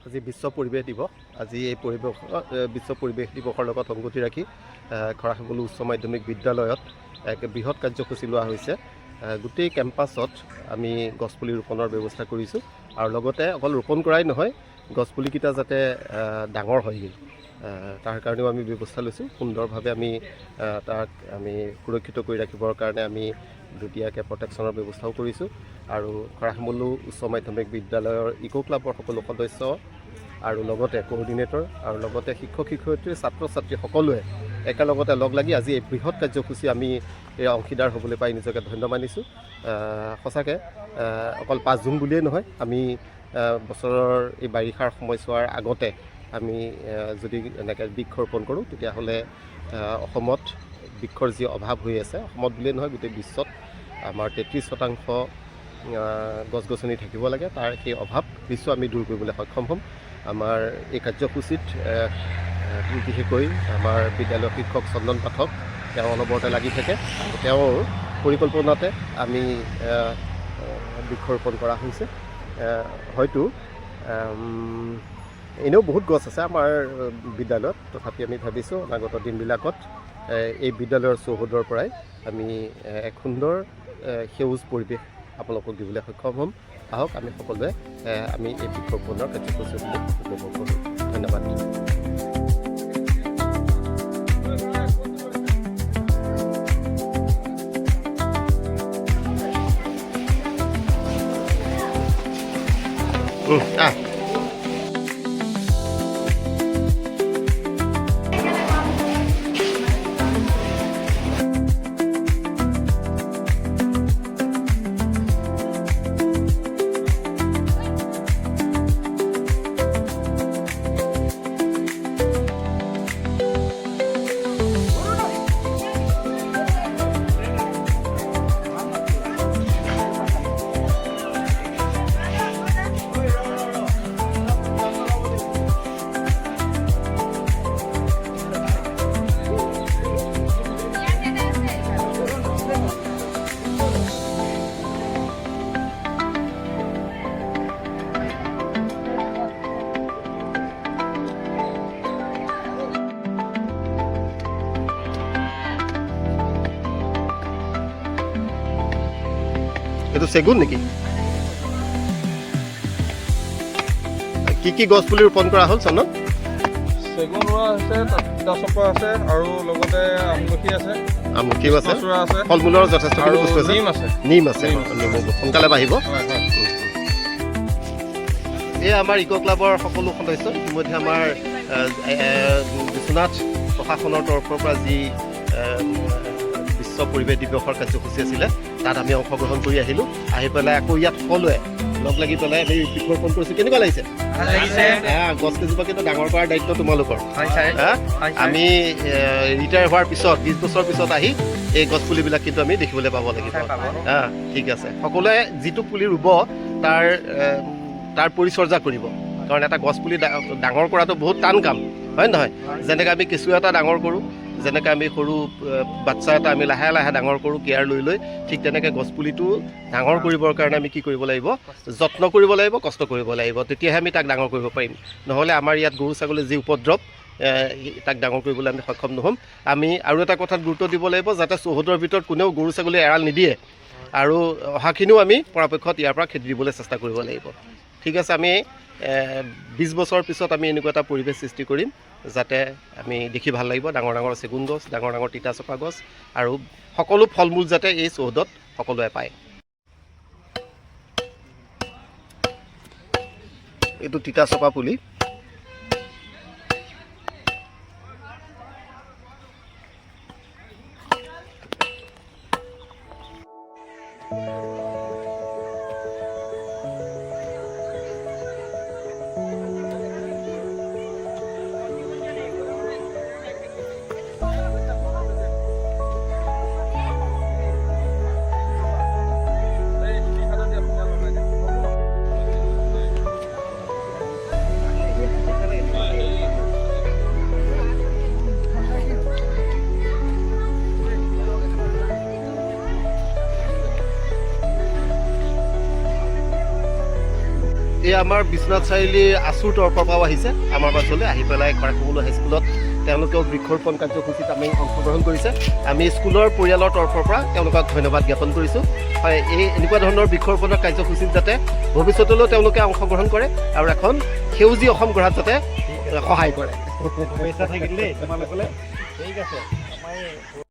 আজি বিশ্ব পৰিৱেশ দিৱস। আজি এই বিশ্ব পৰিৱেশ দিৱসৰ লগত সংগতি ৰাখি খৰাশিমলু উচ্চ মাধ্যমিক বিদ্যালয়ত এক বৃহৎ কাৰ্যসূচী লোৱা হৈছে। গোটেই কেম্পাছত আমি গছপুলি ৰোপণৰ ব্যৱস্থা কৰিছোঁ আৰু লগতে অকল ৰোপণ কৰাই নহয়, গছপুলিকেইটা যাতে ডাঙৰ হয়গৈ তাৰ কাৰণেও আমি ব্যৱস্থা লৈছোঁ। সুন্দৰভাৱে আমি তাক সুৰক্ষিত কৰি ৰাখিবৰ কাৰণে আমি দুটীয়াকৈ প্ৰটেকশ্যনৰ ব্যৱস্থাও কৰিছোঁ। আৰু খৰাশিমলু উচ্চ মাধ্যমিক বিদ্যালয়ৰ ইক' ক্লাবৰ সকলো সদস্য আৰু লগতে কোঅৰ্ডিনেটৰ আৰু লগতে শিক্ষক শিক্ষয়িত্ৰী ছাত্ৰ ছাত্ৰী সকলোৱে একেলগতে লগ লাগি আজি এই বৃহৎ কাৰ্যসূচী আমি এই অংশীদাৰ হ'বলৈ পাই নিজকে ধন্য মানিছোঁ। সঁচাকৈ অকল 5 জুন বুলিয়েই নহয়, আমি বছৰৰ এই বাৰিষাৰ সময়ছোৱাৰ আগতে আমি যদি এনেকৈ বৃক্ষ ৰোপণ কৰোঁ তেতিয়াহ'লে অসমত বৃক্ষৰ যি অভাৱ হৈ আছে, অসমত বুলিয়েই নহয় গোটেই বিশ্বত আমাৰ 33% গছ গছনি থাকিব লাগে, তাৰ সেই অভাৱ নিশ্চয় আমি দূৰ কৰিবলৈ সক্ষম হ'ম। আমাৰ এই কাৰ্যসূচীত বিশেষকৈ আমাৰ বিদ্যালয়ৰ শিক্ষক চন্দন পাঠক তেওঁ অনবৰতে লাগি থাকে। তেওঁৰ পৰিকল্পনাতে আমি বৃক্ষৰোপণ কৰা হৈছে। হয়তো এনেও বহুত গছ আছে আমাৰ বিদ্যালয়ত, তথাপি আমি ভাবিছোঁ অনাগত দিনবিলাকত এই বিদ্যালয়ৰ চৌহদৰ পৰাই আমি এক সুন্দৰ সেউজ পৰিৱেশ আপোনালোকক দিবলৈ সক্ষম হ'ম। আহক আমি সকলোৱে আমি এই বৃক্ষৰোপণৰ কাৰ্যসূচীসমূহ উপভোগ কৰোঁ। ধন্যবাদ। এইটো চেগুন নেকি? কি গছ পুলি ৰোপণ কৰা হ'ল চন্দন? চেগুন ৰোৱা হৈছে, তিতা চপা আছে আৰু লগতে আমলখিও আছে, ফল মূলৰ যথেষ্টখিনি বস্তু আছে, নিম আছে। সোনকালে বাঢ়িব। এই আমাৰ ইক' ক্লাবৰ সকলো সদস্য ইতিমধ্যে আমাৰ বিশ্বনাথ প্ৰশাসনৰ তৰফৰ পৰা যি বিশ্ব পৰিৱেশ দিৱসৰ কাৰ্যসূচী আছিলে তাত আমি অংশগ্ৰহণ কৰি আহিলোঁ। আহি পেলাই আকৌ ইয়াত সকলোৱে লগ লাগি পেলাই আমি বৃক্ষৰোপণ কৰিছোঁ। কেনেকুৱা লাগিছে? গছ কেইজোপা কিন্তু ডাঙৰ কৰাৰ দায়িত্ব তোমালোকৰ। আমি ৰিটায়াৰ হোৱাৰ পিছত 20 বছৰ পিছত আহি এই গছ পুলিবিলাক কিন্তু আমি দেখিবলৈ পাব লাগিব। ঠিক আছে, সকলোৱে যিটো পুলি ৰুব তাৰ পৰিচৰ্যা কৰিব, কাৰণ এটা গছ পুলি ডাঙৰ কৰাটো বহুত টান কাম, হয় নহয়? যেনেকৈ আমি কেঁচু এটা ডাঙৰ কৰোঁ, যেনেকৈ আমি সৰু বাচ্ছা এটা আমি লাহে লাহে ডাঙৰ কৰোঁ কেয়াৰ লৈ লৈ, ঠিক তেনেকৈ গছপুলিটো ডাঙৰ কৰিবৰ কাৰণে আমি কি কৰিব লাগিব? যত্ন কৰিব লাগিব, কষ্ট কৰিব লাগিব, তেতিয়াহে আমি তাক ডাঙৰ কৰিব পাৰিম। নহ'লে আমাৰ ইয়াত গৰু ছাগলীৰ যি উপদ্ৰৱ, তাক ডাঙৰ কৰিবলৈ আমি সক্ষম নহ'ম। আমি আৰু এটা কথাত গুৰুত্ব দিব লাগিব, যাতে চৌহদৰ ভিতৰত কোনেও গৰু ছাগলী এৰাল নিদিয়ে, আৰু অহাখিনিও আমি পৰাপক্ষত ইয়াৰ পৰা খেদি দিবলৈ চেষ্টা কৰিব লাগিব। ঠিক আছে, আমি 20 বছৰ পিছত আমি এনেকুৱা এটা পৰিৱেশ সৃষ্টি কৰিম যাতে আমি দেখি ভাল লাগিব। ডাঙৰ ডাঙৰ চেগুন গছ, ডাঙৰ ডাঙৰ তিতা চপা গছ আৰু সকলো ফল মূল যাতে এই চৌহদত সকলোৱে পায়। এইটো তিতা চপা পুলি। এয়া আমাৰ বিশ্বনাথ চাৰিআলি আছুৰ তৰফৰ পৰাও আহিছে আমাৰ মাজলৈ আহি পেলাই খৰাকমুলু হাইস্কুলত তেওঁলোকেও বৃক্ষৰোপণ কাৰ্যসূচীত আমি অংশগ্ৰহণ কৰিছে আমি স্কুলৰ পৰিয়ালৰ তৰফৰ পৰা তেওঁলোকক ধন্যবাদ জ্ঞাপন কৰিছোঁ হয় এই এনেকুৱা ধৰণৰ বৃক্ষৰোপণৰ কাৰ্যসূচীত যাতে ভৱিষ্যতলৈও তেওঁলোকে অংশগ্ৰহণ কৰে আৰু এখন সেউজী অসম গঢ়াত যাতে সহায় কৰে পইচা থাকিল দেই তোমালোকলৈ ঠিক আছে